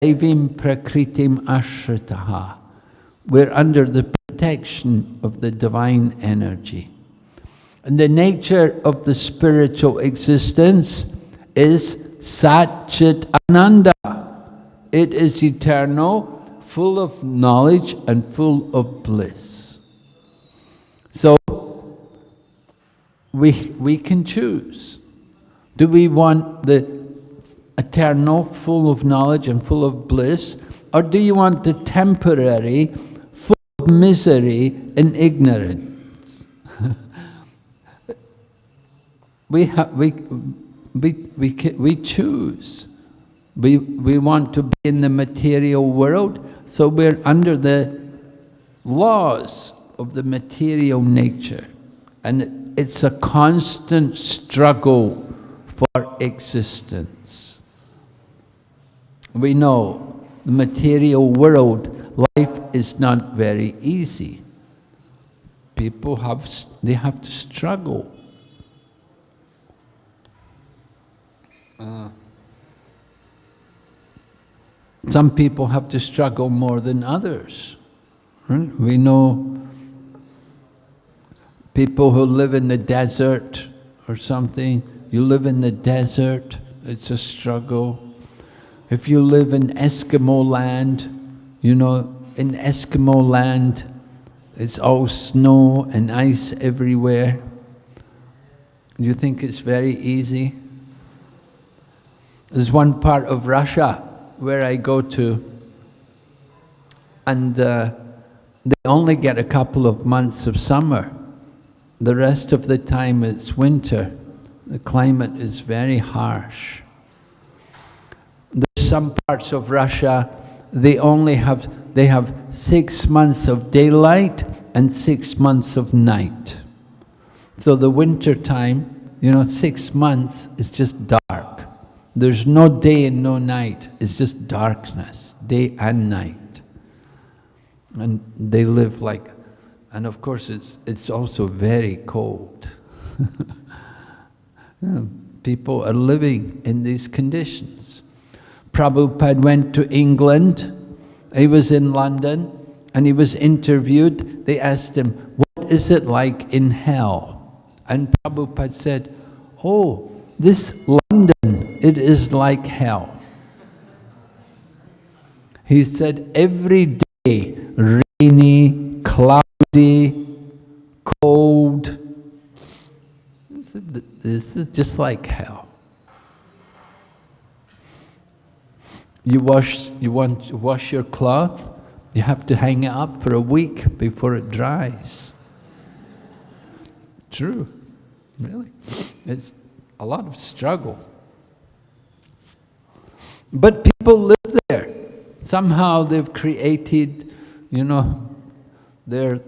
Daivim prakritim ashritaha. We're under the protection of the divine energy. And the nature of the spiritual existence is Sat Chit Ananda. It is eternal, full of knowledge and full of bliss. So we can choose. Do we want the eternal, full of knowledge and full of bliss, or do you want the temporary, full of misery and ignorance? we choose. We want to be in the material world, so we're under the laws of the material nature. And it's a constant struggle for existence. We know the material world, life is not very easy. People have to struggle. Some people have to struggle more than others. Right? We know people who live in the desert or something. You live in the desert, it's a struggle. If you live in Eskimo land, you know, in Eskimo land, it's all snow and ice everywhere. You think it's very easy? There's one part of Russia where I go to, and they only get a couple of months of summer. The rest of the time it's winter. The climate is very harsh. There's some parts of Russia, they have 6 months of daylight and 6 months of night. So the winter time, you know, 6 months is just dark. There's no day and no night. It's just darkness, day and night. And they live like, and of course it's also very cold. People are living in these conditions. Prabhupada went to England. He was in London and he was interviewed. They asked him, what is it like in hell? And Prabhupada said, oh, this London, it is like hell. He said, every day, rainy, cloudy, cold. This is just like hell. You want to wash your cloth, you have to hang it up for a week before it dries. True, really. It's a lot of struggle. But people live there. Somehow they've created, you know, they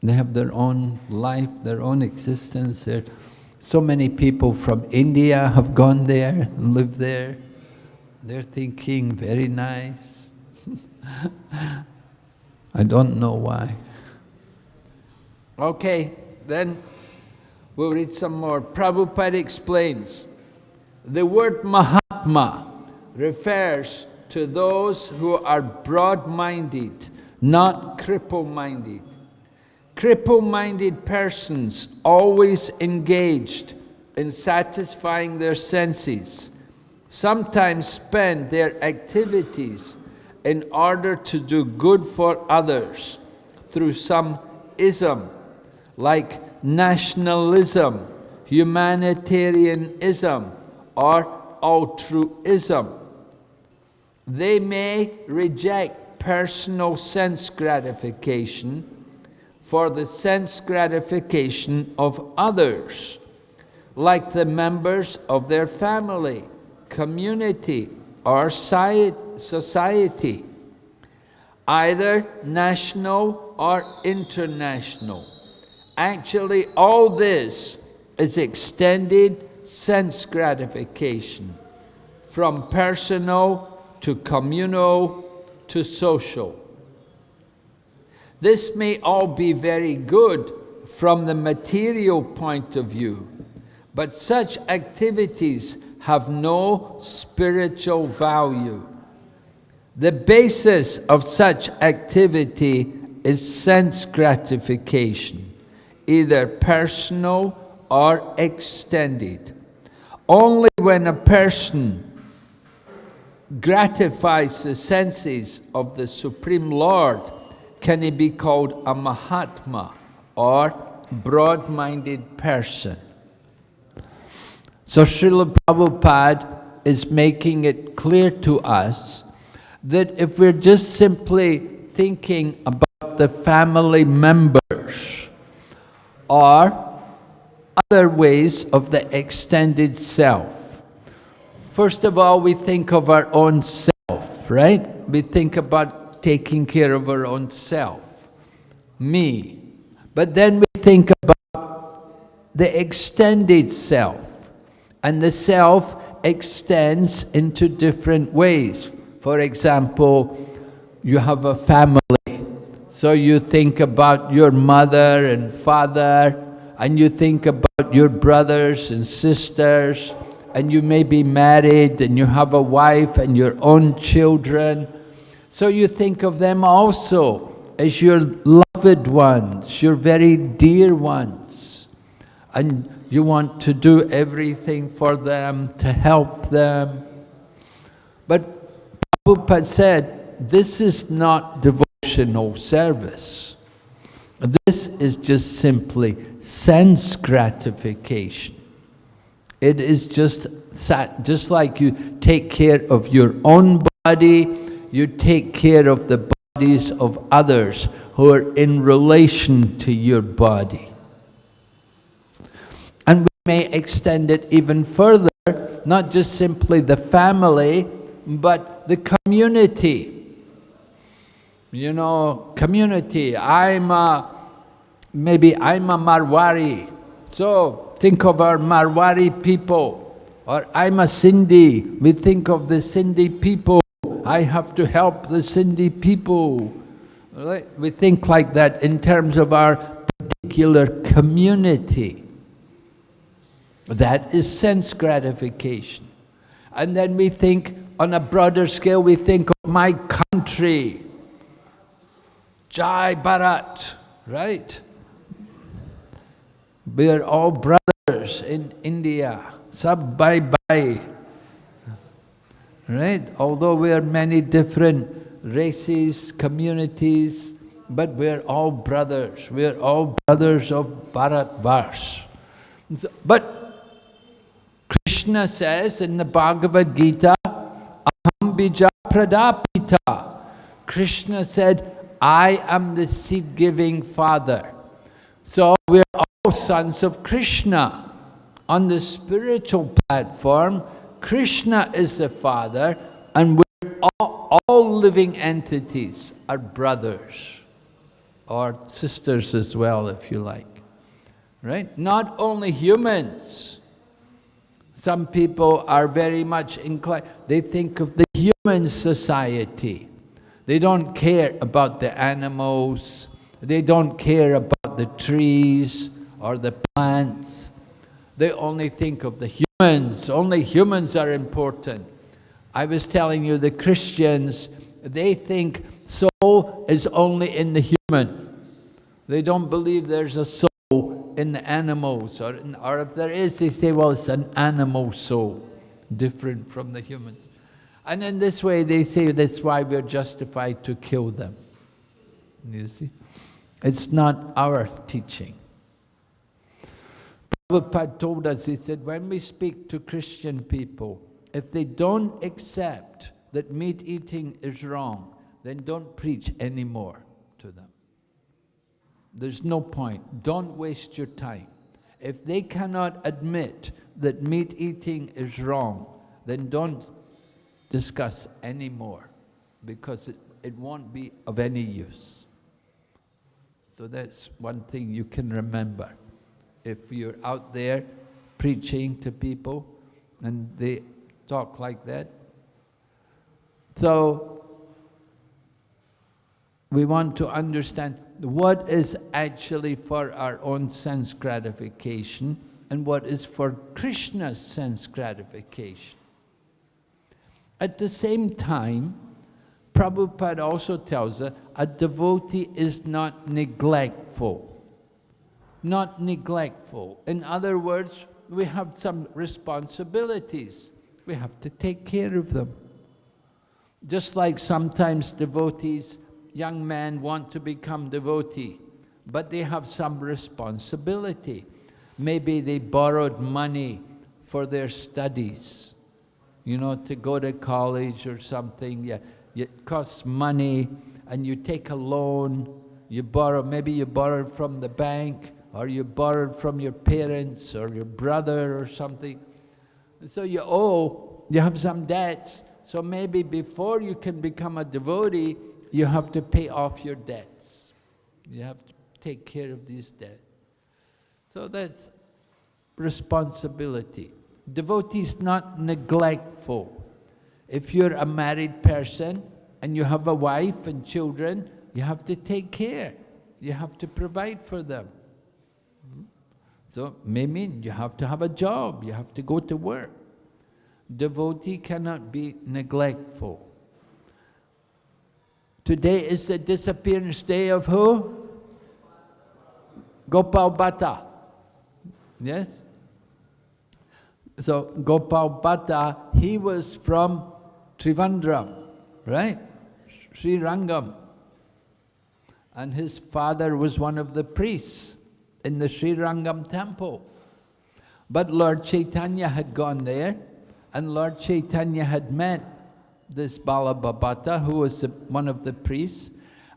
have their own life, their own existence. So many people from India have gone there and lived there. They're thinking, very nice. I don't know why. Okay, then we'll read some more. Prabhupada explains, the word Mahatma refers to those who are broad-minded, not cripple-minded. Cripple-minded persons always engaged in satisfying their senses, sometimes spend their activities in order to do good for others through some ism, like nationalism, humanitarianism, or altruism. They may reject personal sense gratification for the sense gratification of others, like the members of their family, community, or society, either national or international. Actually, all this is extended sense gratification, from personal to communal to social. This may all be very good from the material point of view, but such activities have no spiritual value. The basis of such activity is sense gratification, either personal or extended. Only when a person gratifies the senses of the Supreme Lord can he be called a Mahatma, or broad-minded person. So Srila Prabhupada is making it clear to us that if we're just simply thinking about the family members or other ways of the extended self, first of all, we think of our own self, right? We think about taking care of our own self, me. But then we think about the extended self, and the self extends into different ways. For example, you have a family, so you think about your mother and father, and you think about your brothers and sisters, and you may be married, and you have a wife and your own children. So you think of them also as your loved ones, your very dear ones, and you want to do everything for them, to help them. But Prabhupada said, this is not devotional service. This is just simply sense gratification. It is just like you take care of your own body, you take care of the bodies of others who are in relation to your body. And we may extend it even further, not just simply the family, but the community. You know, community. Maybe I'm a Marwari, so think of our Marwari people. Or I'm a Sindhi, we think of the Sindhi people. I have to help the Sindhi people. Right? We think like that in terms of our particular community. That is sense gratification. And then we think, on a broader scale, we think of my country. Jai Bharat, right? We are all brothers in India. Sab bhai bhai. Right? Although we are many different races, communities, but we are all brothers. We are all brothers of Bharatvarsh. But Krishna says in the Bhagavad Gita, Aham bija pradapita. Krishna said, I am the seed-giving father. So we're all sons of Krishna. On the spiritual platform, Krishna is the father, and we're all living entities are brothers, or sisters as well, if you like. Right? Not only humans. Some people are very much inclined, they think of the human society. They don't care about the animals, they don't care about the trees or the plants. They only think of the humans. Only humans are important. I was telling you, the Christians, they think soul is only in the human. They don't believe there's a soul in the animals, or if there is, they say, well, it's an animal soul, different from the humans. And in this way, they say that's why we're justified to kill them. You see? It's not our teaching. Prabhupada told us, he said, when we speak to Christian people, if they don't accept that meat eating is wrong, then don't preach anymore to them. There's no point. Don't waste your time. If they cannot admit that meat eating is wrong, then don't discuss anymore, because it won't be of any use. So that's one thing you can remember. If you're out there preaching to people and they talk like that. So we want to understand what is actually for our own sense gratification and what is for Krishna's sense gratification. At the same time, Prabhupada also tells us, a devotee is not neglectful. Not neglectful. In other words, we have some responsibilities. We have to take care of them. Just like sometimes devotees, young men want to become devotee, but they have some responsibility. Maybe they borrowed money for their studies, to go to college or something. Yeah, it costs money, and you take a loan, maybe you borrowed from the bank, or you borrowed from your parents or your brother or something. So you owe, you have some debts. So maybe before you can become a devotee, you have to pay off your debts. You have to take care of these debts. So that's responsibility. Devotee is not neglectful. If you're a married person and you have a wife and children, you have to take care. You have to provide for them. So maybe you have to have a job, you have to go to work. Devotee cannot be neglectful. Today is the disappearance day of who? Gopal Bhatta. Yes? So Gopal Bhatta, he was from Trivandrum, right? Sri Rangam. And his father was one of the priests in the Sri Rangam temple. But Lord Chaitanya had gone there, and Lord Chaitanya had met this Balabhabata, who was one of the priests,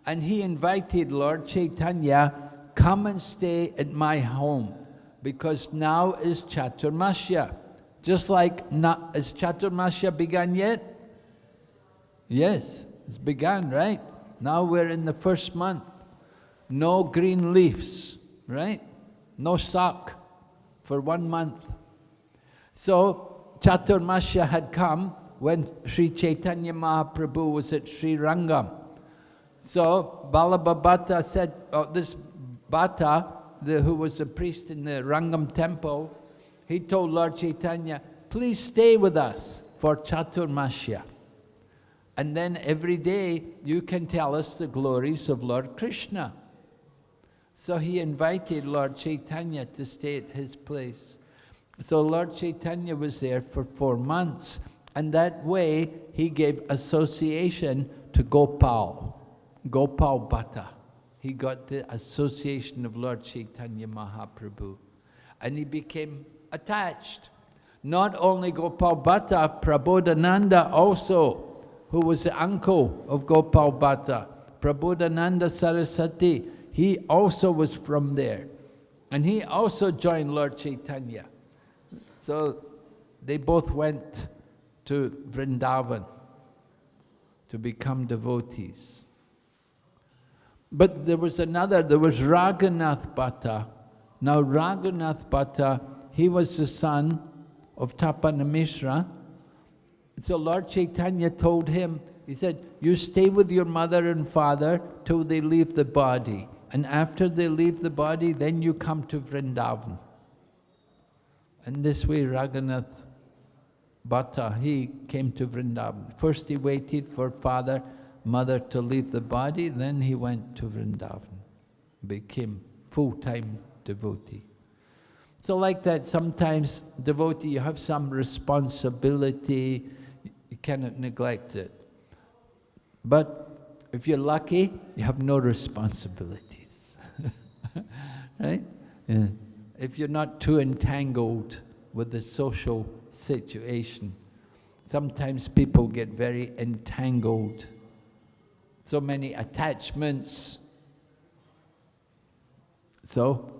and he invited Lord Chaitanya, come and stay at my home, because now is Chaturmasya. Just like, is Chaturmasya begun yet? Yes, it's begun, right? Now we're in the first month. No green leaves, right? No sak for 1 month. So Chaturmasya had come when Sri Chaitanya Mahaprabhu was at Sri Rangam. So Balabhabata said, this Bhatta, who was a priest in the Rangam temple, he told Lord Chaitanya, please stay with us for Chaturmasya. And then every day you can tell us the glories of Lord Krishna. So he invited Lord Chaitanya to stay at his place. So Lord Chaitanya was there for 4 months, and that way he gave association to Gopal Bhatta. He got the association of Lord Chaitanya Mahaprabhu, and he became attached. Not only Gopal Bhatta, Prabodhananda also, who was the uncle of Gopal Bhatta, Prabodhananda Saraswati, he also was from there. And he also joined Lord Chaitanya. So they both went to Vrindavan to become devotees. But there was Raghunath Bhatta. Now Raghunath Bhatta, he was the son of Tapana Mishra. So Lord Chaitanya told him, he said, you stay with your mother and father till they leave the body. And after they leave the body, then you come to Vrindavan. And this way Raghunath Bhatta, he came to Vrindavan. First he waited for father, mother to leave the body, then he went to Vrindavan, became full-time devotee. So like that, sometimes devotee, you have some responsibility, you cannot neglect it. But if you're lucky, you have no responsibilities. Right? Yeah. If you're not too entangled with the social situation. Sometimes people get very entangled. So many attachments. So,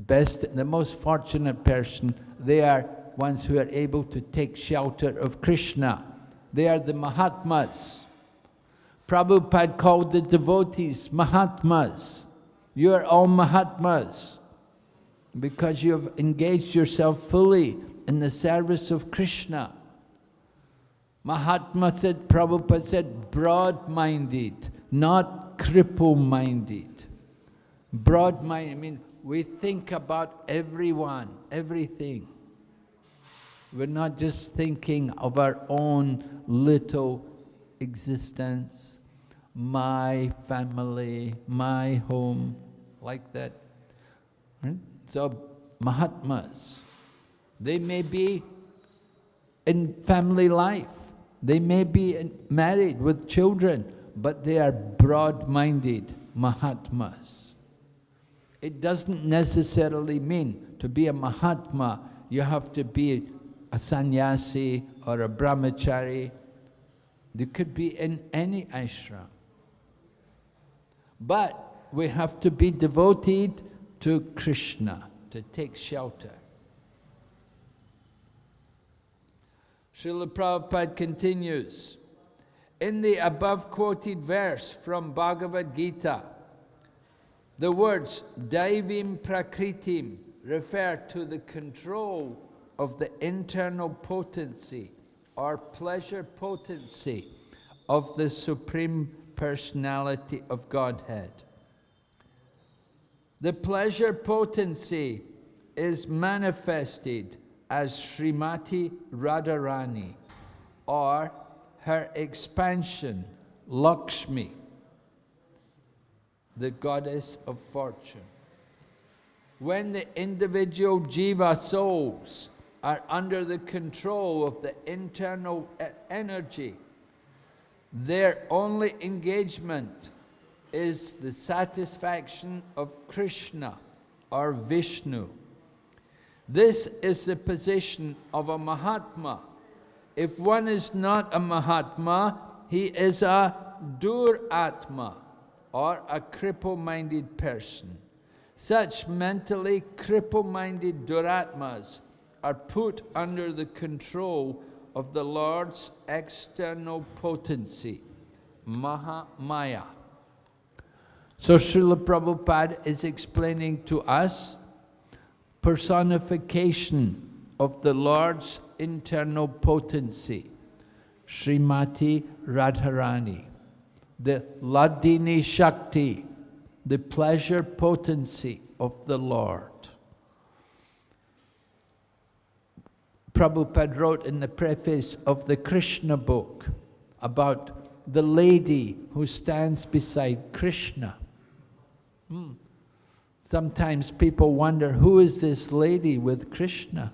the most fortunate person, they are ones who are able to take shelter of Krishna. They are the Mahatmas. Prabhupada called the devotees Mahatmas. You are all Mahatmas because you have engaged yourself fully in the service of Krishna. Mahatma said, Prabhupada said, broad-minded, not cripple-minded. Broad-minded, I mean, we think about everyone, everything. We're not just thinking of our own little existence, my family, my home, like that. Right? So Mahatmas, they may be in family life, they may be married with children, but they are broad-minded Mahatmas. It doesn't necessarily mean to be a Mahatma, you have to be a sannyasi or a brahmachari. They could be in any ashram. But we have to be devoted to Krishna, to take shelter. Srila Prabhupada continues, in the above quoted verse from Bhagavad Gita, the words Daivim Prakritim refer to the control of the internal potency or pleasure potency of the Supreme Personality of Godhead. The pleasure potency is manifested as Srimati Radharani, or her expansion, Lakshmi, the goddess of fortune. When the individual jiva souls are under the control of the internal energy, their only engagement is the satisfaction of Krishna or Vishnu. This is the position of a Mahatma. If one is not a Mahatma, he is a Duratma, or a cripple-minded person. Such mentally cripple-minded Duratmas are put under the control of the Lord's external potency, Mahamaya. So Srila Prabhupada is explaining to us personification of the Lord's internal potency, Srimati Radharani, the Ladini Shakti, the pleasure potency of the Lord. Prabhupada wrote in the preface of the Krishna book about the lady who stands beside Krishna. Sometimes people wonder, who is this lady with Krishna?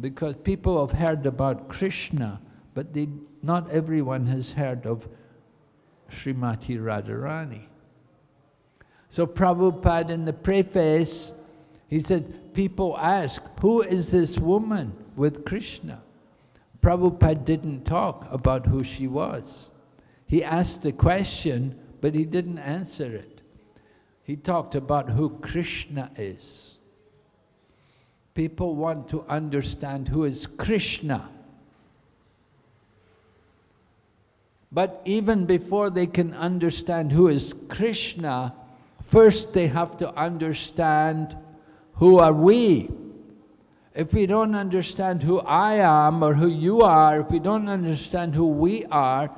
Because people have heard about Krishna, but not everyone has heard of Srimati Radharani. So Prabhupada in the preface, he said, people ask, who is this woman with Krishna? Prabhupada didn't talk about who she was. He asked the question, but he didn't answer it. He talked about who Krishna is. People want to understand who is Krishna. But even before they can understand who is Krishna, first they have to understand who are we. If we don't understand who I am or who you are, if we don't understand who we are,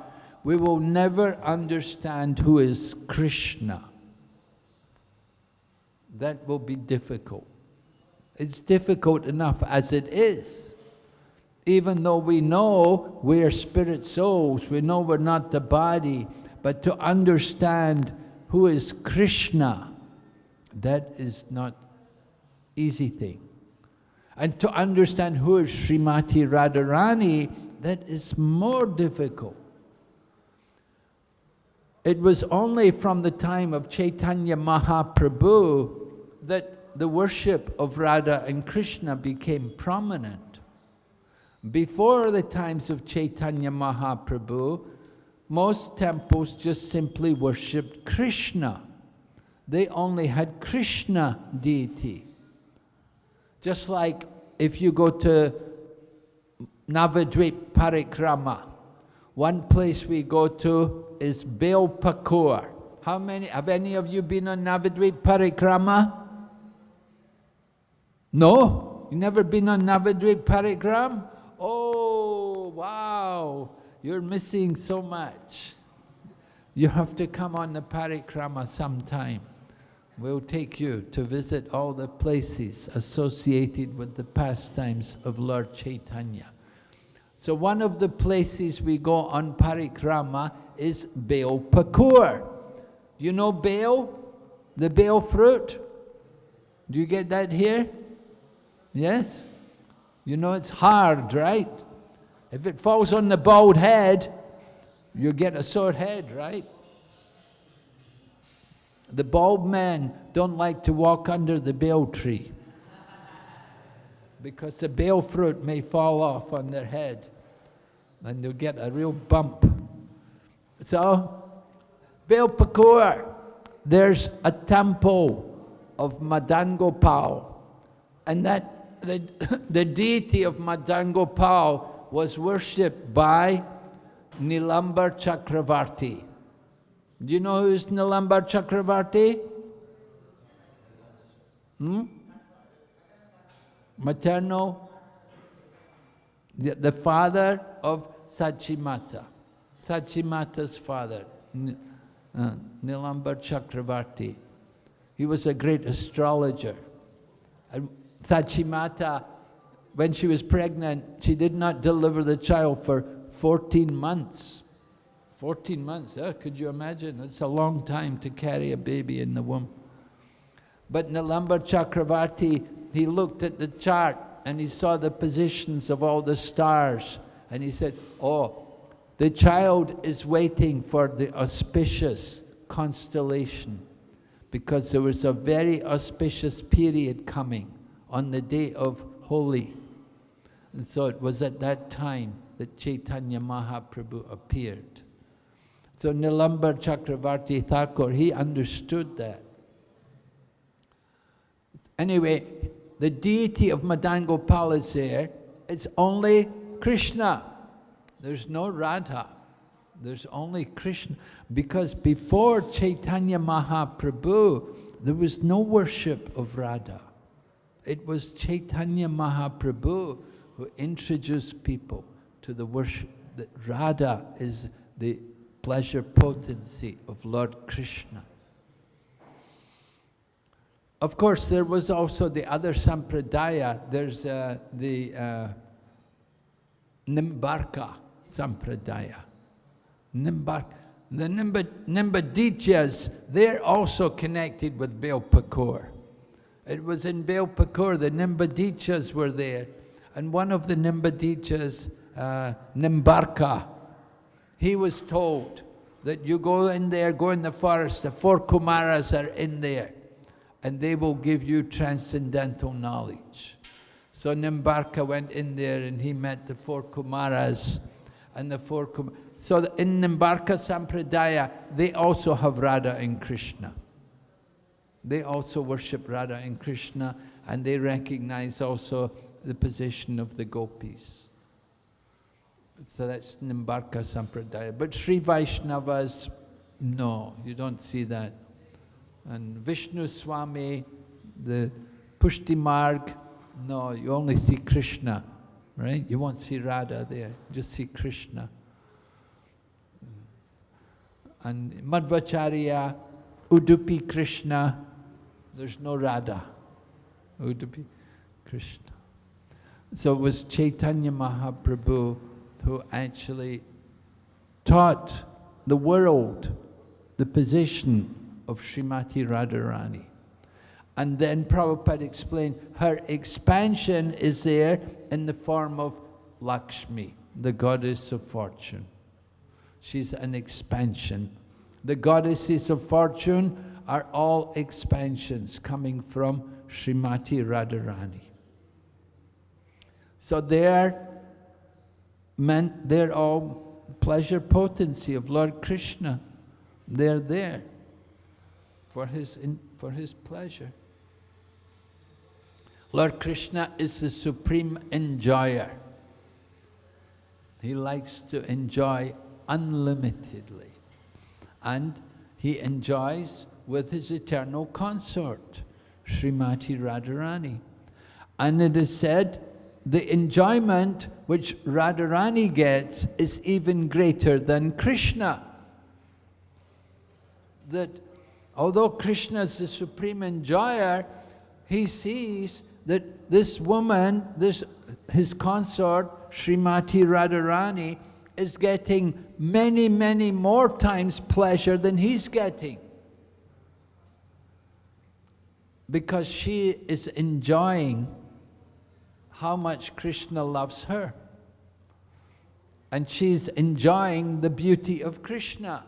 we will never understand who is Krishna. That will be difficult. It's difficult enough as it is. Even though we know we are spirit souls, we know we're not the body, but to understand who is Krishna, that is not easy thing. And to understand who is Srimati Radharani, that is more difficult. It was only from the time of Chaitanya Mahaprabhu that the worship of Radha and Krishna became prominent. Before the times of Chaitanya Mahaprabhu, most temples just simply worshipped Krishna. They only had Krishna deity. Just like if you go to Navadvip Parikrama, one place we go to is Belpakur. Have any of you been on Navadvip Parikrama? No? You never been on Navadvip Parikrama? Oh, wow! You're missing so much. You have to come on the Parikrama sometime. We'll take you to visit all the places associated with the pastimes of Lord Chaitanya. So one of the places we go on parikrama is Bel Pakur. You know bel? The bel fruit? Do you get that here? Yes? You know it's hard, right? If it falls on the bald head, you get a sore head, right? The bald men don't like to walk under the bel tree because the bel fruit may fall off on their head and they'll get a real bump. So, Bel Pakur, there's a temple of Madangopal, and that the deity of Madangopal was worshipped by Nilambar Chakravarti. Do you know who's Nilambar Chakravarti? Maternal? The father of Sachimata. Sachimata's father, Nilambar Chakravarti. He was a great astrologer. And Sachimata, when she was pregnant, she did not deliver the child for 14 months. 14 months, could you imagine? It's a long time to carry a baby in the womb. But Nilambar Chakravarti, he looked at the chart and he saw the positions of all the stars. And he said, oh, the child is waiting for the auspicious constellation, because there was a very auspicious period coming on the day of Holi. And so it was at that time that Chaitanya Mahaprabhu appeared. So Nilambar Chakravarti Thakur, he understood that. Anyway, the deity of Madangopal is there. It's only Krishna. There's no Radha. There's only Krishna. Because before Chaitanya Mahaprabhu, there was no worship of Radha. It was Chaitanya Mahaprabhu who introduced people to the worship that Radha is the pleasure potency of Lord Krishna. Of course, there was also the other sampradaya. There's the Nimbarka sampradaya. The Nimbadichas, they're also connected with Bel Pakur. It was in Bel Pakur, the Nimbadichas were there. And one of the Nimbadichas, Nimbarka, he was told that you go in there, go in the forest, the 4 Kumaras are in there, and they will give you transcendental knowledge. So Nimbarka went in there and he met the 4 Kumaras, and the 4 Kumaras. So in Nimbarka Sampradaya, they also have Radha and Krishna. They also worship Radha and Krishna, and they recognize also the position of the gopis. So that's Nimbarka Sampradaya. But Sri Vaishnavas, no, you don't see that. And Vishnu Swami, the Pushti Marg, no, you only see Krishna, right? You won't see Radha there, you just see Krishna. And Madhvacharya, Udupi Krishna, there's no Radha. Udupi Krishna. So it was Chaitanya Mahaprabhu who actually taught the world the position of Srimati Radharani. And then Prabhupada explained her expansion is there in the form of Lakshmi, the goddess of fortune. She's an expansion. The goddesses of fortune are all expansions coming from Srimati Radharani. So they're all pleasure potency of Lord Krishna. They're there for his pleasure. Lord Krishna is the supreme enjoyer. He likes to enjoy unlimitedly. And he enjoys with his eternal consort, Srimati Radharani. And it is said, the enjoyment which Radharani gets is even greater than Krishna. That although Krishna is the supreme enjoyer, he sees that this woman, his consort, Srimati Radharani, is getting many, many more times pleasure than he's getting. Because she is enjoying how much Krishna loves her. And she's enjoying the beauty of Krishna.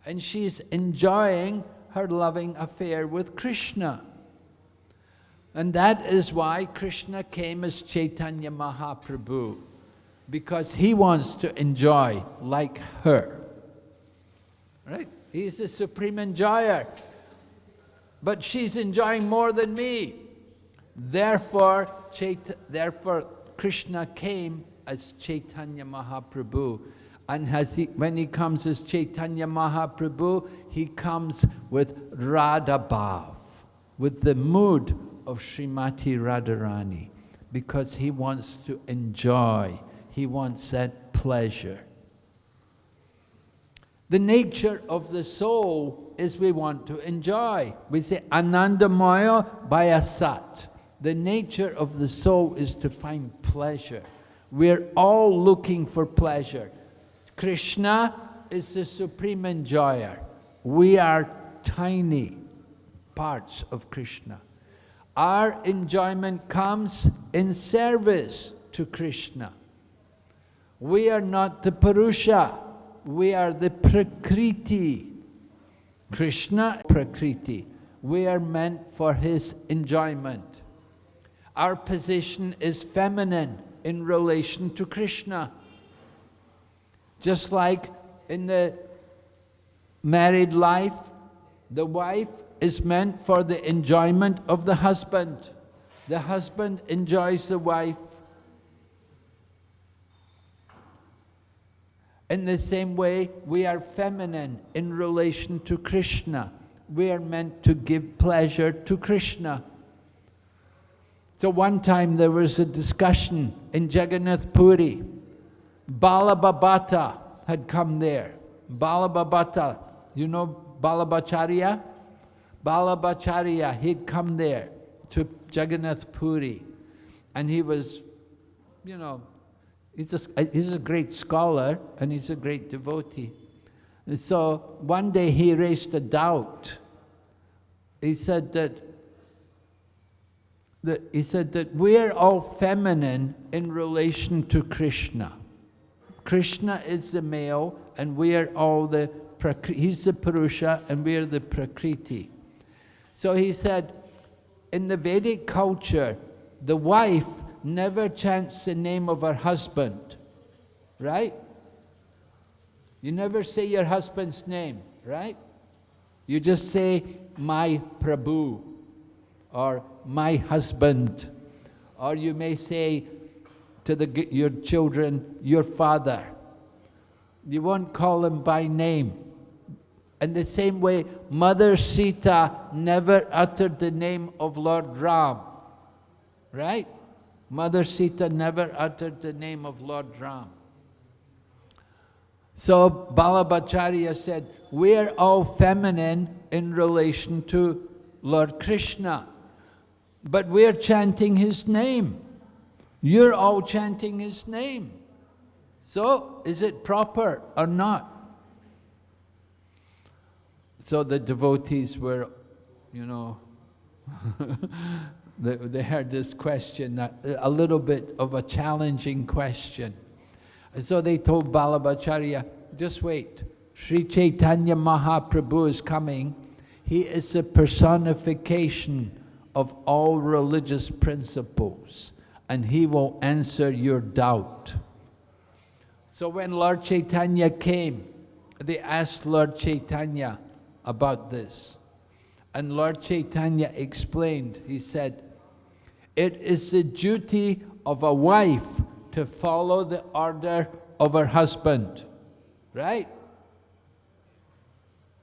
And she's enjoying her loving affair with Krishna. And that is why Krishna came as Chaitanya Mahaprabhu. Because he wants to enjoy like her. Right? He's the supreme enjoyer. But she's enjoying more than me. Therefore, Krishna came as Chaitanya Mahaprabhu. And when he comes as Chaitanya Mahaprabhu, he comes with Radha Bhav, with the mood of Srimati Radharani, because he wants to enjoy, he wants that pleasure. The nature of the soul is we want to enjoy. We say Anandamaya Bhaya Sat. The nature of the soul is to find pleasure. We're all looking for pleasure. Krishna is the supreme enjoyer. We are tiny parts of Krishna. Our enjoyment comes in service to Krishna. We are not the Purusha. We are the Prakriti. Krishna, Prakriti. We are meant for his enjoyment. Our position is feminine in relation to Krishna. Just like in the married life, the wife is meant for the enjoyment of the husband. The husband enjoys the wife. In the same way, we are feminine in relation to Krishna. We are meant to give pleasure to Krishna. So one time there was a discussion in Jagannath Puri. Balabhabata had come there. Balabhabata, you know Balabhacharya? Balabhacharya, he'd come there to Jagannath Puri. And he was, you know, he's a great scholar and he's a great devotee. And so one day he raised a doubt. He said that we're all feminine in relation to Krishna. Krishna is the male and we are all he's the Purusha and we are the Prakriti. So he said, in the Vedic culture, the wife never chants the name of her husband, right? You never say your husband's name, right? You just say, my Prabhu, or my husband, or you may say to your children, your father. You won't call him by name. In the same way, Mother Sita never uttered the name of Lord Ram, right? Mother Sita never uttered the name of Lord Ram. So Balabhacharya said, we're all feminine in relation to Lord Krishna, but we're chanting his name. You're all chanting his name. So, is it proper or not? So the devotees were, you know, they heard this question, a little bit of a challenging question. And so they told Balabhacharya, just wait, Sri Chaitanya Mahaprabhu is coming. He is the personification of all religious principles, and he will answer your doubt. So when Lord Chaitanya came, they asked Lord Chaitanya about this. And Lord Chaitanya explained, he said, it is the duty of a wife to follow the order of her husband, right?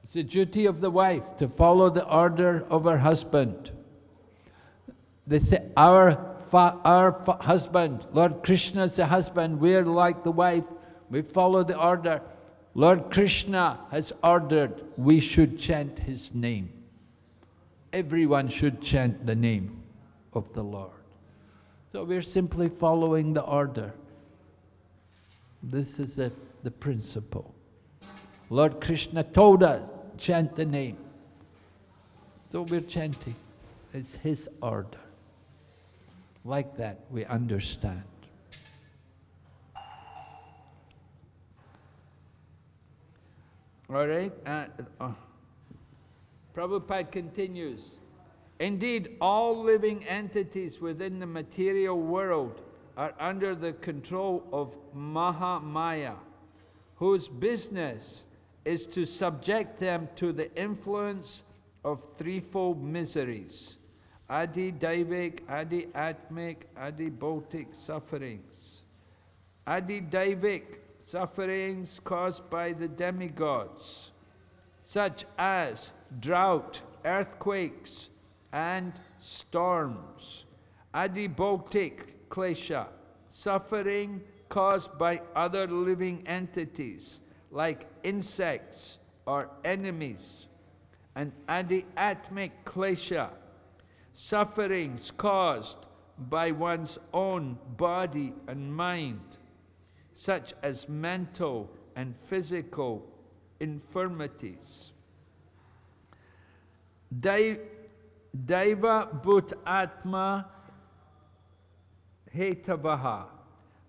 It's the duty of the wife to follow the order of her husband. They say, our husband, Lord Krishna is the husband, we're like the wife, we follow the order. Lord Krishna has ordered we should chant his name. Everyone should chant the name of the Lord. So we're simply following the order. This is the principle. Lord Krishna told us, chant the name. So we're chanting. It's His order. Like that, we understand. All right? Prabhupada continues. Indeed, all living entities within the material world are under the control of Mahamaya, whose business is to subject them to the influence of threefold miseries: Adi Daivik, Adi Atmic, Adi Bhautic sufferings. Adi Daivik, sufferings caused by the demigods, such as drought, earthquakes, and storms. Adi Bhautic klesha, suffering caused by other living entities like insects or enemies. And Adi Atmic klesha, sufferings caused by one's own body and mind, such as mental and physical infirmities. Daiva Bhut Atma Hetavaha,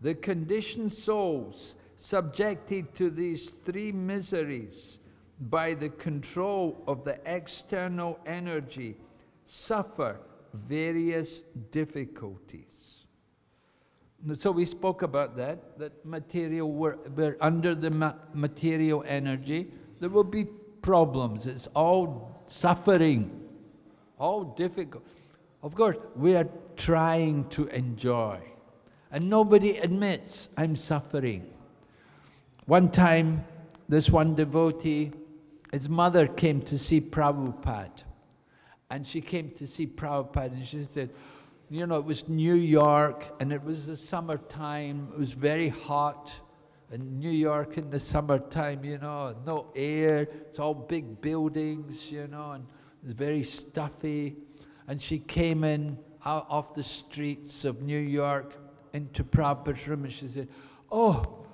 the conditioned souls subjected to these three miseries by the control of the external energy suffer various difficulties. So we spoke about that material, we're under the material energy, there will be problems. It's all suffering, all difficult. Of course, we are trying to enjoy. And nobody admits, I'm suffering. One time, this one devotee, his mother came to see Prabhupada. And she came to see Prabhupada and she said, you know, it was New York and it was the summertime, it was very hot. In New York in the summertime, you know, no air, it's all big buildings, you know, and it's very stuffy. And she came in out off the streets of New York into Prabhupada's room and she said, oh,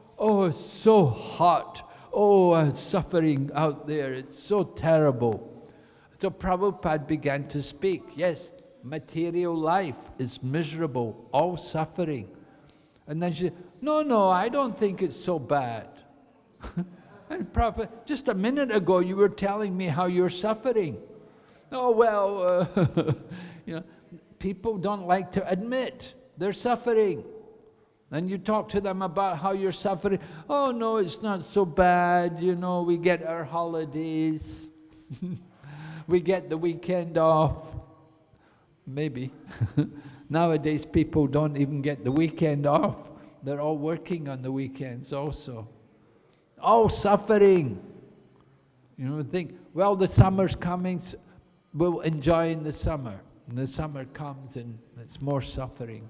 it's so hot. Oh, I'm suffering out there. It's so terrible. So Prabhupada began to speak. Yes, material life is miserable, all suffering. And then she said, no, I don't think it's so bad. And Prabhupada, just a minute ago you were telling me how you're suffering. Oh, well, you know, people don't like to admit they're suffering. And you talk to them about how you're suffering. Oh, no, it's not so bad. You know, we get our holidays. We get the weekend off. Maybe. Nowadays, people don't even get the weekend off. They're all working on the weekends also. All suffering. You know, think, well, the summer's coming. We'll enjoy in the summer. And the summer comes and it's more suffering.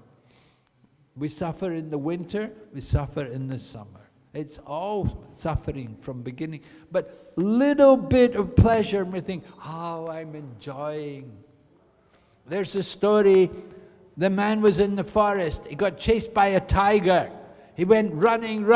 We suffer in the winter, we suffer in the summer. It's all suffering from beginning. But little bit of pleasure and we think, oh, I'm enjoying. There's a story, the man was in the forest. He got chased by a tiger. He went running,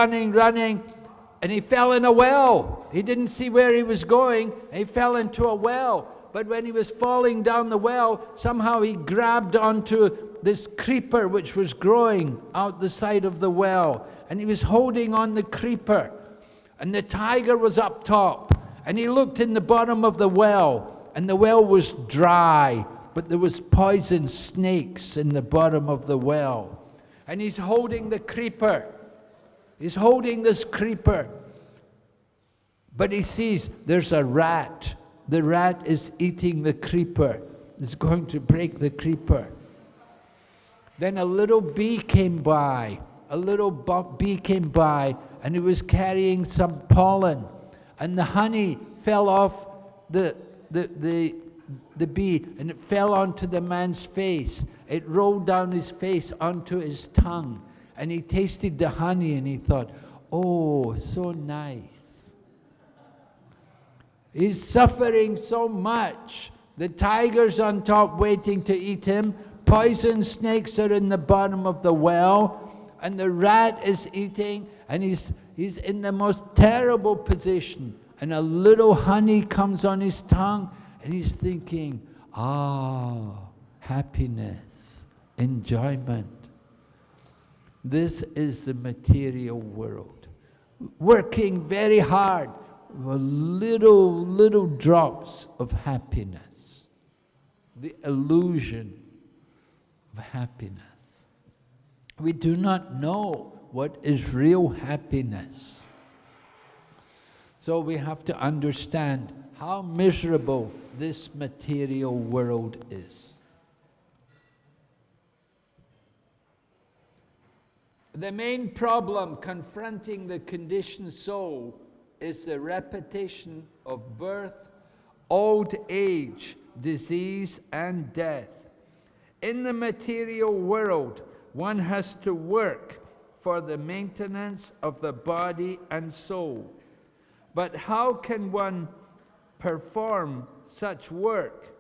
and he fell in a well. He didn't see where he was going. He fell into a well. But when he was falling down the well, somehow he grabbed onto this creeper which was growing out the side of the well. And he was holding on the creeper. And the tiger was up top. And he looked in the bottom of the well. And the well was dry. But there was poison snakes in the bottom of the well. And he's holding the creeper. He's holding this creeper. But he sees there's a rat. The rat is eating the creeper. It's going to break the creeper. Then a little bee came by. A little bee came by and he was carrying some pollen. And the honey fell off the bee and it fell onto the man's face. It rolled down his face onto his tongue. And he tasted the honey and he thought, oh, so nice. He's suffering so much. The tiger's on top waiting to eat him. poison snakes are in the bottom of the well, and the rat is eating, and he's in the most terrible position, and a little honey comes on his tongue, and he's thinking, happiness, enjoyment. This is the material world. Working very hard for little drops of happiness. The illusion of happiness. We do not know what is real happiness. So we have to understand how miserable this material world is. The main problem confronting the conditioned soul is the repetition of birth, old age, disease, and death. In the material world, one has to work for the maintenance of the body and soul. But how can one perform such work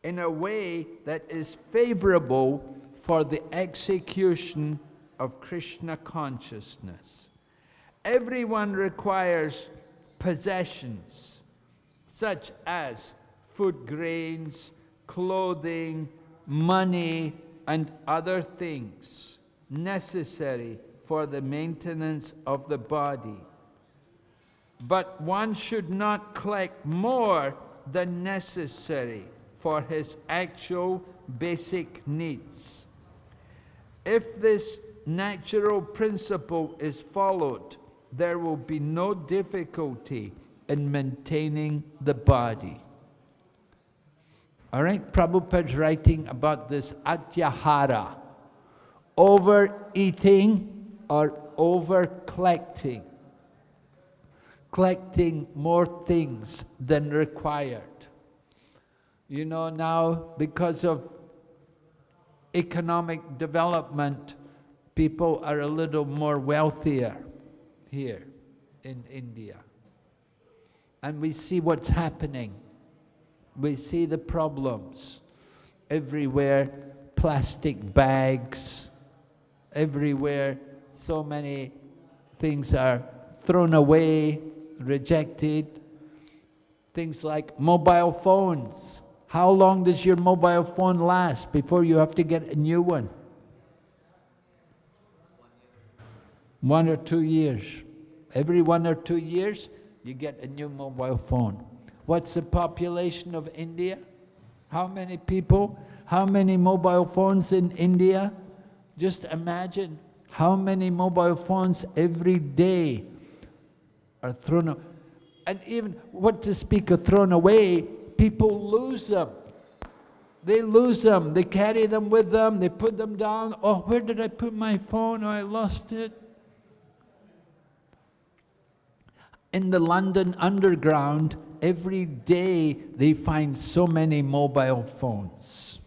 in a way that is favorable for the execution of Krishna consciousness? Everyone requires possessions, such as food grains, clothing, money, and other things necessary for the maintenance of the body. But one should not collect more than necessary for his actual basic needs. If this natural principle is followed, there will be no difficulty in maintaining the body. All right, Prabhupada's writing about this atyahara, overeating or over-collecting, collecting more things than required. You know, now, because of economic development, people are a little more wealthier here in India. And we see what's happening. We see the problems. Everywhere, plastic bags. Everywhere, so many things are thrown away, rejected. Things like mobile phones. How long does your mobile phone last before you have to get a new one? 1 or 2 years. Every 1 or 2 years, you get a new mobile phone. What's the population of India? How many people? How many mobile phones in India? Just imagine how many mobile phones every day are thrown away. And even, what to speak of thrown away, people lose them. They lose them. They carry them with them. They put them down. Oh, where did I put my phone? Oh, I lost it. In the London Underground, every day they find so many mobile phones.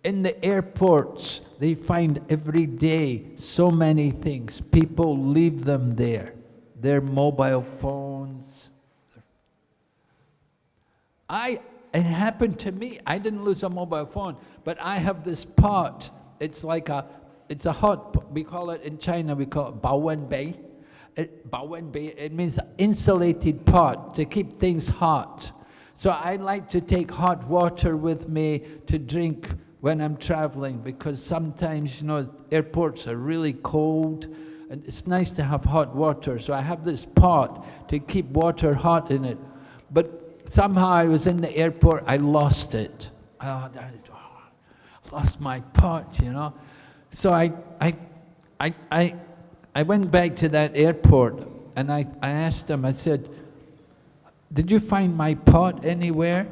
In the airports, they find every day so many things. People leave them there. Their mobile phones. It happened to me. I didn't lose a mobile phone, but I have this pot. It's a hot, we call it in China, we call it baowenbei. It means insulated pot to keep things hot. So I like to take hot water with me to drink when I'm traveling, because sometimes, you know, airports are really cold and it's nice to have hot water. So I have this pot to keep water hot in it. But somehow I was in the airport, I lost it. I lost my pot, you know. So I went back to that airport and I asked them, I said, did you find my pot anywhere?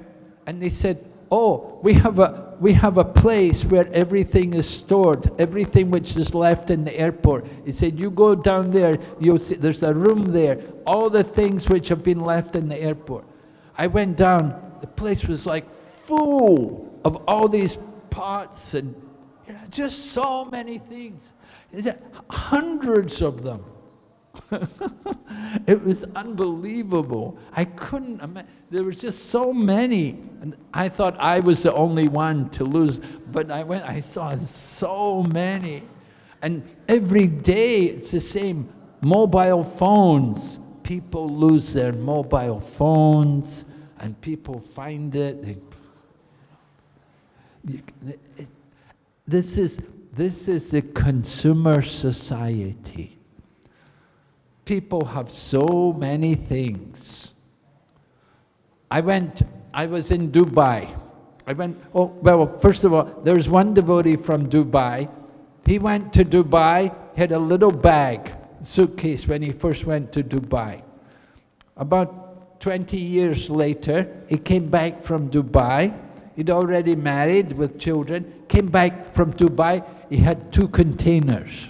And they said, oh, we have a place where everything is stored, everything which is left in the airport. He said, you go down there, you'll see, there's a room there, all the things which have been left in the airport. I went down, the place was like full of all these pots and, you know, just so many things. Hundreds of them. It was unbelievable. I couldn't imagine. There was just so many. And I thought I was the only one to lose. But I saw so many. And every day it's the same. Mobile phones. People lose their mobile phones. And people find it. This is the consumer society. People have so many things. I was in Dubai. First of all, there's one devotee from Dubai. He went to Dubai, had a little bag, suitcase when he first went to Dubai. About 20 years later, he came back from Dubai. He'd already married with children, came back from Dubai, he had 2 containers.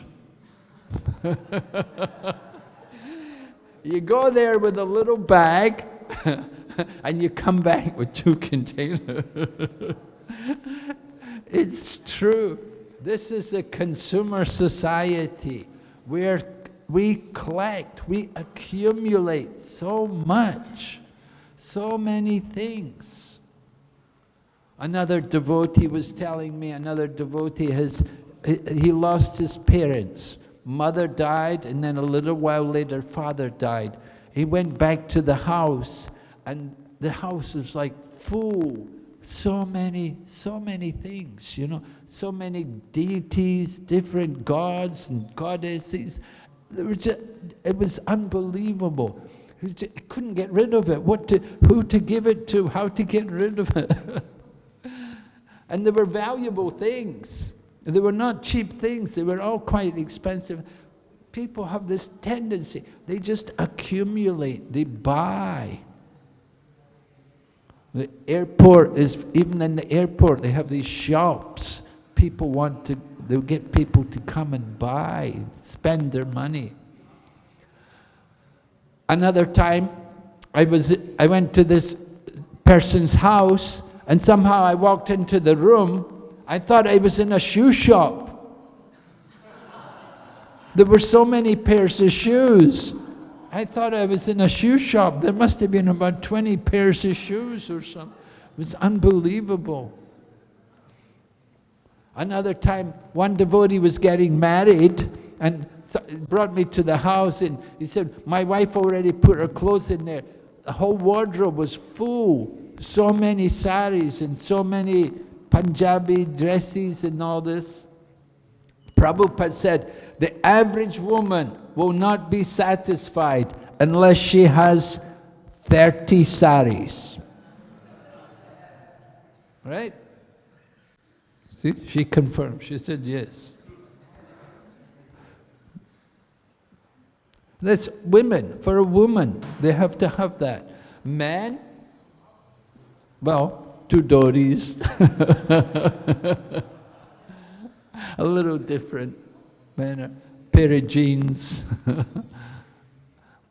You go there with a little bag, and you come back with 2 containers. It's true. This is a consumer society where we collect, we accumulate so much, so many things. Another devotee was telling me, he lost his parents. Mother died, and then a little while later, father died. He went back to the house, and the house was like full. So many things, so many deities, different gods and goddesses. It was unbelievable. He couldn't get rid of it. Who to give it to, how to get rid of it. And they were valuable things. They were not cheap things, they were all quite expensive. People have this tendency, they just accumulate, they buy. The airport even in the airport, they have these shops. They'll get people to come and buy, spend their money. Another time, I went to this person's house, and somehow I walked into the room. I thought I was in a shoe shop. There were so many pairs of shoes. I thought I was in a shoe shop. There must have been about 20 pairs of shoes or something. It was unbelievable. Another time, one devotee was getting married and brought me to the house, and he said, my wife already put her clothes in there. The whole wardrobe was full. So many saris and so many Punjabi dresses and all this. Prabhupada said, the average woman will not be satisfied unless she has 30 saris. Right? See, she confirmed, she said yes. That's women, for a woman, they have to have that. Men, well, 2 dhotis. A little different manner. Pair of jeans.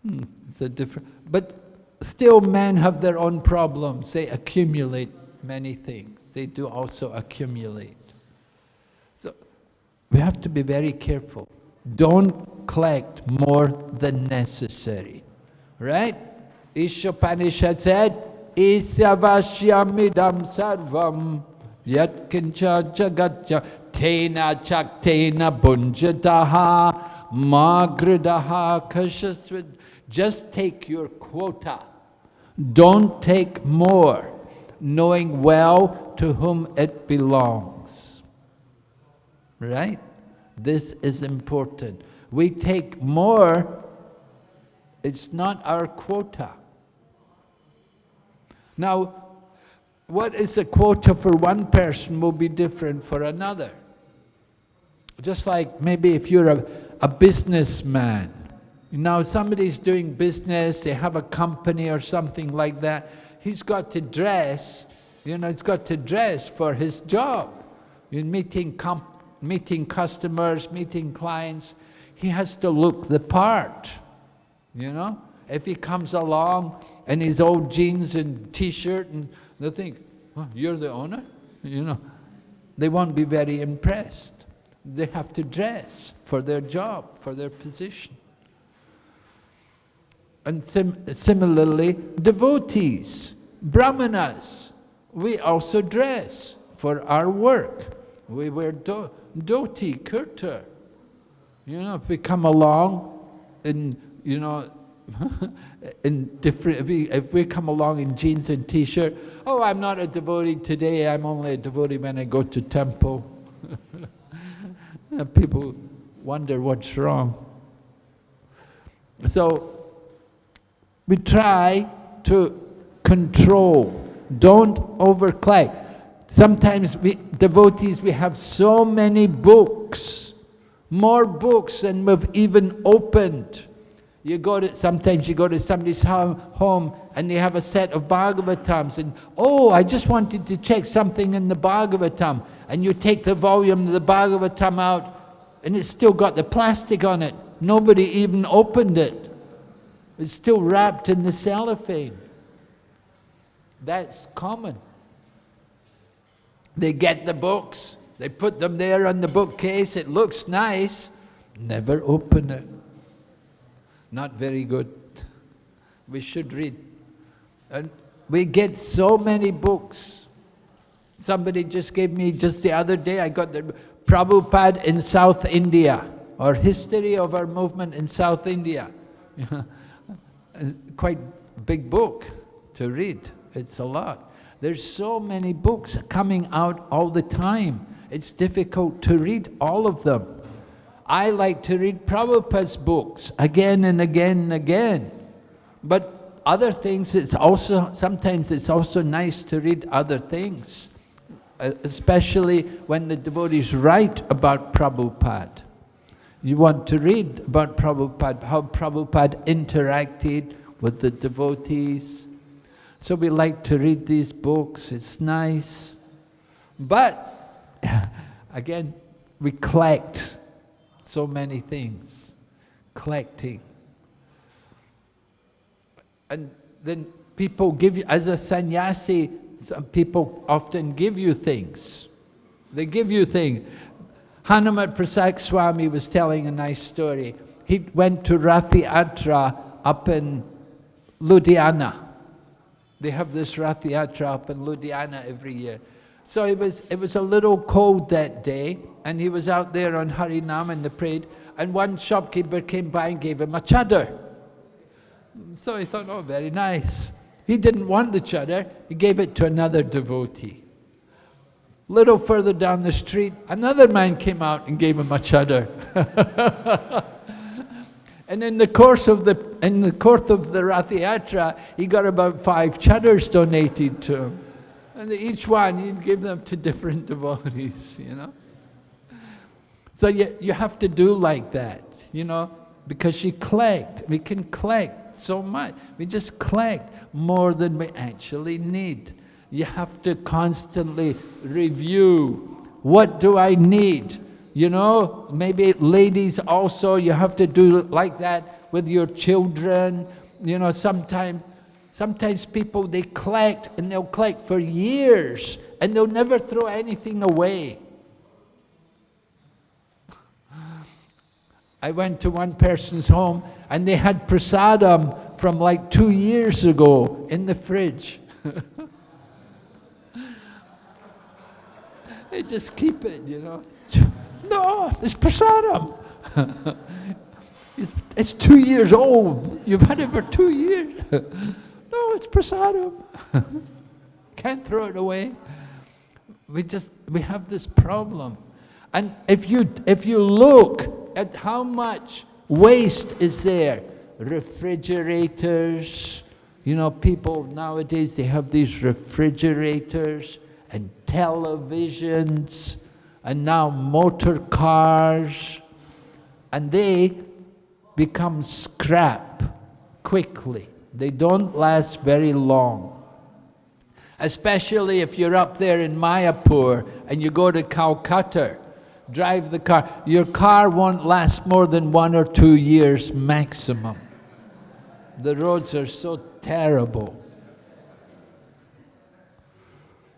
It's a different, but still men have their own problems. They accumulate many things. They do also accumulate. So we have to be very careful. Don't collect more than necessary. Right? Ishopanishad said, Isyavashyamidam sarvam yat kincha jagatya tena chaktena bunjadaha magridaha kashasvid. Just take your quota. Don't take more, knowing well to whom it belongs. Right? This is important. We take more, it's not our quota. Now, what is a quota for one person will be different for another. Just like maybe if you're a businessman, now somebody's doing business, they have a company or something like that, he's got to dress, he's got to dress for his job. In meeting customers, meeting clients, he has to look the part, If he comes along in his old jeans and t-shirt, and they'll think, oh, you're the owner? They won't be very impressed. They have to dress for their job, for their position. And similarly, devotees, brahmanas, we also dress for our work. We wear dhoti, kurta. If we come along in, in different, if we come along in jeans and t-shirt, oh, I'm not a devotee today, I'm only a devotee when I go to temple. And people wonder what's wrong. So, we try to control, don't overcollect. Sometimes devotees, we have so many books, more books than we've even opened. Sometimes you go to somebody's home and they have a set of Bhagavatams and, oh, I just wanted to check something in the Bhagavatam. And you take the volume of the Bhagavatam out and it's still got the plastic on it. Nobody even opened it. It's still wrapped in the cellophane. That's common. They get the books, they put them there on the bookcase, it looks nice, never open it. Not very good. We should read. And we get so many books. Somebody just gave me, just the other day, I got the Prabhupada in South India, or History of Our Movement in South India. Quite big book to read. It's a lot. There's so many books coming out all the time. It's difficult to read all of them. I like to read Prabhupada's books again and again and again. But other things, sometimes it's also nice to read other things, especially when the devotees write about Prabhupada. You want to read about Prabhupada, how Prabhupada interacted with the devotees. So we like to read these books, it's nice. But, again, we collect so many things, collecting. And then people give you, as a sannyasi, some people often give you things. They give you things. Hanumat Prasad Swami was telling a nice story. He went to Rath Yatra up in Ludhiana. They have this Rath Yatra up in Ludhiana every year. So it was a little cold that day, and he was out there on Harinam and the prayed, and one shopkeeper came by and gave him a chadar. So he thought, oh, very nice. He didn't want the chadar, he gave it to another devotee. Little further down the street, another man came out and gave him a chadar. And in the course of the Rath Yatra, he got about 5 chadars donated to him. And each one, he'd give them to different devotees, So you have to do like that, because you collect. We can collect so much. We just collect more than we actually need. You have to constantly review. What do I need? Maybe ladies also, you have to do like that with your children. Sometimes people, they collect, and they'll collect for years, and they'll never throw anything away. I went to one person's home, and they had prasadam from like 2 years ago in the fridge. They just keep it, No, it's prasadam. It's 2 years old. You've had it for 2 years. No, it's prasadam. Can't throw it away. We have this problem. And if you look at how much waste is there, refrigerators, people nowadays, they have these refrigerators and televisions and now motor cars, and they become scrap quickly. They don't last very long. Especially if you're up there in Mayapur and you go to Calcutta, drive the car. Your car won't last more than 1 or 2 years maximum. The roads are so terrible.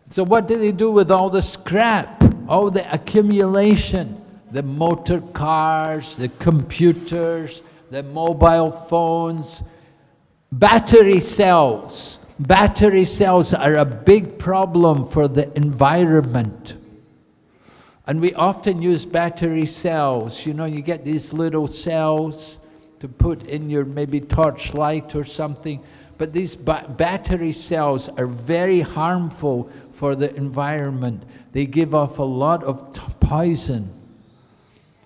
So what do they do with all the scrap, all the accumulation? The motor cars, the computers, the mobile phones. Battery cells. Battery cells are a big problem for the environment. And we often use battery cells. You know, you get these little cells to put in your maybe torchlight or something. But these battery cells are very harmful for the environment. They give off a lot of poison.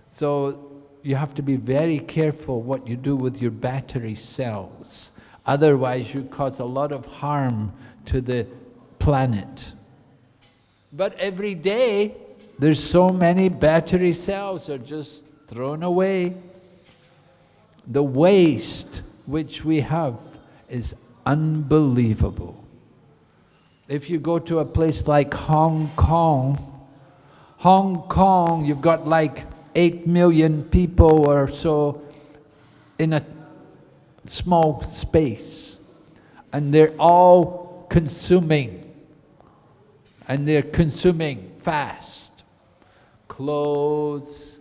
So you have to be very careful what you do with your battery cells. Otherwise, you cause a lot of harm to the planet. But every day, there's so many battery cells are just thrown away. The waste which we have is unbelievable. If you go to a place like Hong Kong, you've got like 8 million people or so in a small space, and they're all consuming, and they're consuming fast. Clothes,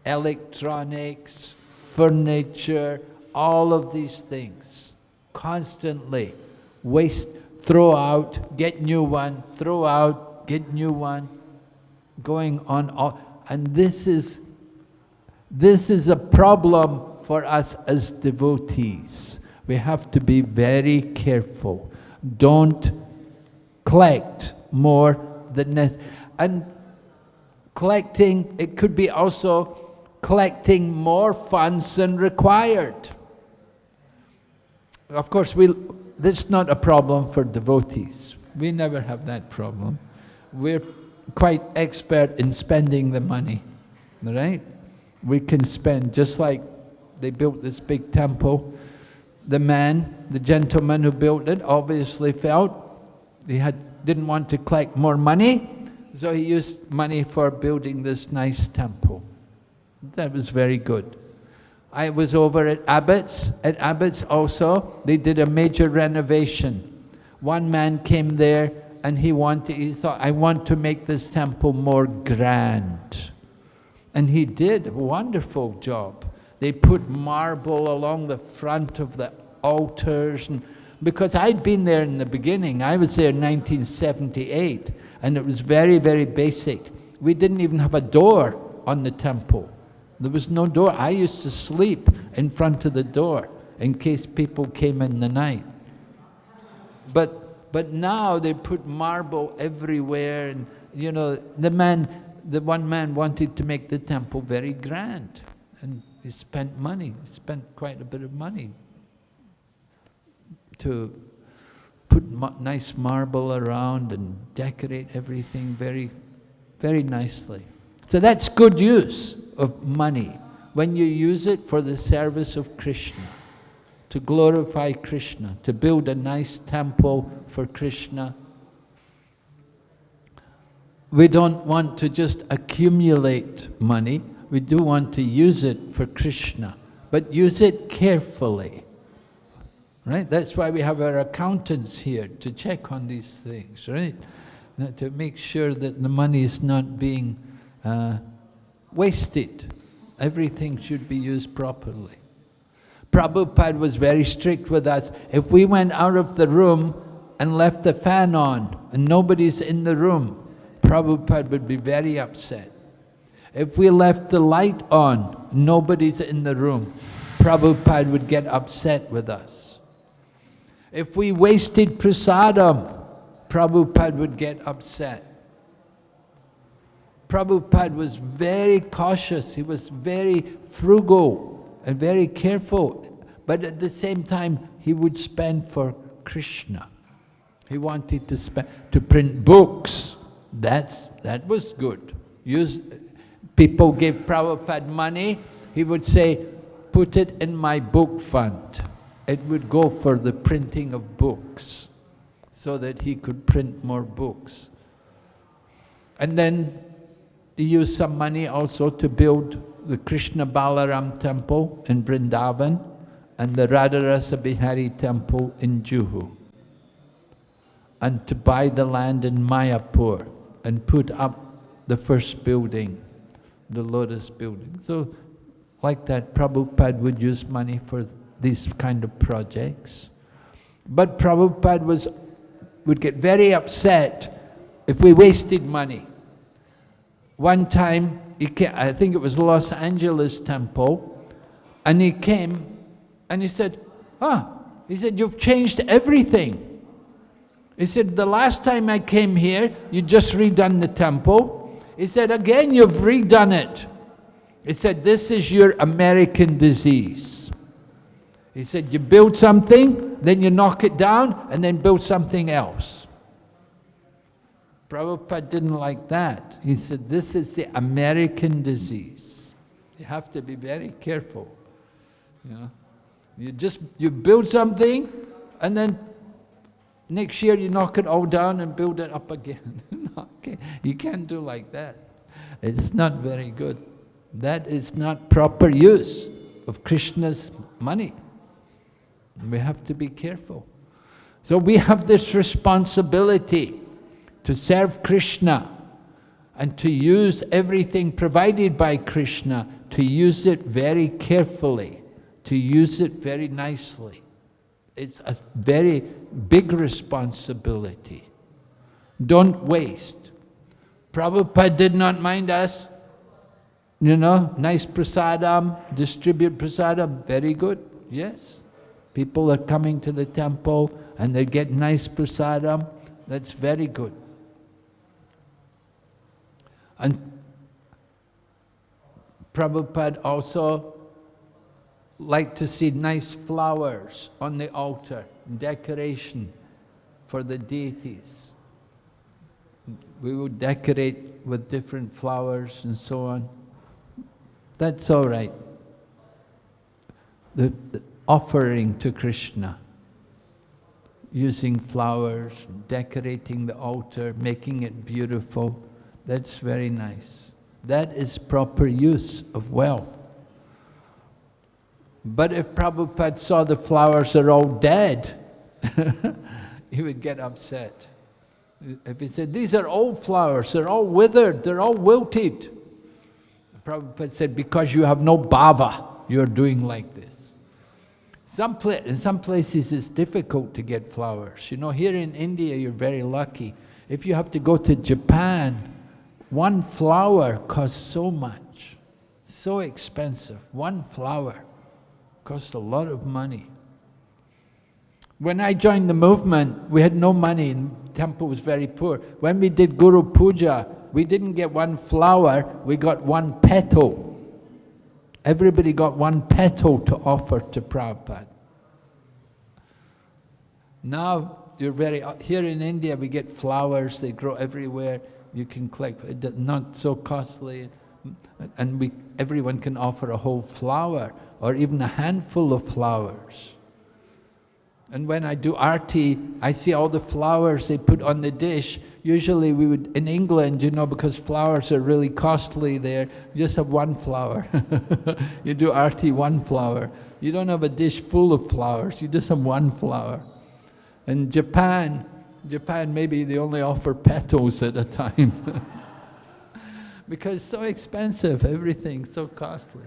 electronics, furniture, all of these things. Constantly waste, throw out, get new one, throw out, get new one, going on all. And this is a problem for us as devotees. We have to be very careful. Don't collect more than necessary. And collecting, it could be also collecting more funds than required. Of course, this is not a problem for devotees. We never have that problem. We're quite expert in spending the money, right? We can spend, just like they built this big temple. The gentleman who built it, obviously felt he didn't want to collect more money, so he used money for building this nice temple. That was very good. I was over at Abbott's. At Abbott's also, they did a major renovation. One man came there and he thought, I want to make this temple more grand. And he did a wonderful job. They put marble along the front of the altars. And because I'd been there in the beginning, I was there in 1978, and it was very, very basic. We didn't even have a door on the temple. There was no door. I used to sleep in front of the door in case people came in the night. But now they put marble everywhere, and you know, the one man wanted to make the temple very grand, and he spent money. He spent quite a bit of money to put nice marble around and decorate everything very, very nicely. So that's good use of money, when you use it for the service of Krishna, to glorify Krishna, to build a nice temple for Krishna. We don't want to just accumulate money, we do want to use it for Krishna, but use it carefully. Right? That's why we have our accountants here to check on these things, right? To make sure that the money is not being wasted. Everything should be used properly. Prabhupada was very strict with us. If we went out of the room and left the fan on and nobody's in the room, Prabhupada would be very upset. If we left the light on, nobody's in the room, Prabhupada would get upset with us. If we wasted prasadam, Prabhupada would get upset. Prabhupada was very cautious, he was very frugal and very careful, but at the same time he would spend for Krishna. He wanted to print books. That was good. People gave Prabhupada money, he would say, put it in my book fund. It would go for the printing of books, so that he could print more books. And then he used some money also to build the Krishna Balaram temple in Vrindavan and the Radharasa Bihari temple in Juhu, and to buy the land in Mayapur and put up the first building, the Lotus building. So like that, Prabhupada would use money for these kind of projects. But Prabhupada would get very upset if we wasted money. One time, I think it was Los Angeles temple, and he came and he said, he said, you've changed everything. He said, the last time I came here, you just redone the temple. He said, again, you've redone it. He said, this is your American disease. He said, you build something, then you knock it down, and then build something else. Prabhupada didn't like that. He said, this is the American disease. You have to be very careful. You know? You build something, and then next year you knock it all down and build it up again. Okay. You can't do like that. It's not very good. That is not proper use of Krishna's money. We have to be careful. So we have this responsibility to serve Krishna and to use everything provided by Krishna, to use it very carefully, to use it very nicely. It's a very big responsibility. Don't waste. Prabhupada did not mind us, nice prasadam, distribute prasadam, very good, yes. People are coming to the temple and they get nice prasadam, that's very good. And Prabhupada also liked to see nice flowers on the altar, decoration for the deities. We would decorate with different flowers and so on. That's all right. The offering to Krishna, using flowers, decorating the altar, making it beautiful, that's very nice. That is proper use of wealth. But if Prabhupada saw the flowers are all dead, he would get upset. If he said, these are old flowers, they're all withered, they're all wilted. Prabhupada said, because you have no bhava, you're doing like this. In some places it's difficult to get flowers. Here in India you're very lucky. If you have to go to Japan, one flower costs so much, so expensive. One flower costs a lot of money. When I joined the movement, we had no money and the temple was very poor. When we did Guru Puja, we didn't get one flower, we got one petal. Everybody got one petal to offer to Prabhupada. Now, here in India we get flowers, they grow everywhere, you can collect, not so costly, and everyone can offer a whole flower, or even a handful of flowers. And when I do arti, I see all the flowers they put on the dish. Usually we would, in England, because flowers are really costly there, you just have one flower. You do arti, one flower. You don't have a dish full of flowers, you just have one flower. In Japan maybe they only offer petals at a time. Because it's so expensive, everything, so costly.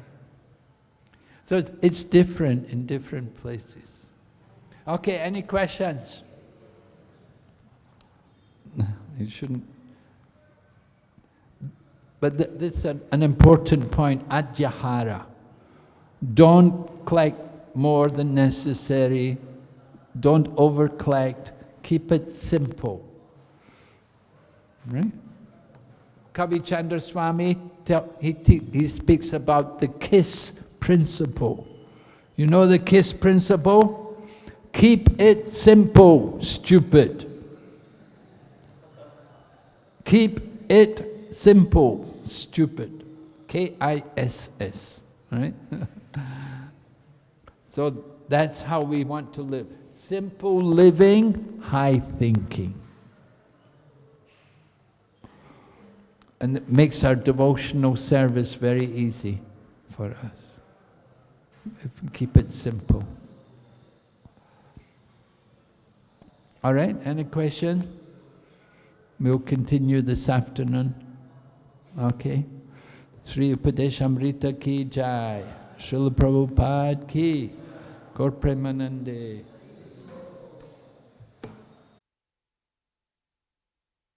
So it's different in different places. Okay, any questions? You shouldn't. But this is an important point, adyahara. Don't collect more than necessary. Don't over-collect. Keep it simple. Right? Kavi Chandra Swami, he speaks about the KISS principle. You know the KISS principle? Keep it simple, stupid. Keep it simple, stupid. K-I-S-S, right? So that's how we want to live. Simple living, high thinking. And it makes our devotional service very easy for us, if we keep it simple. All right, any questions? We'll continue this afternoon. Okay. Sri Upadeshamrita ki jai. Srila Prabhupada ki. Gaur Premanande.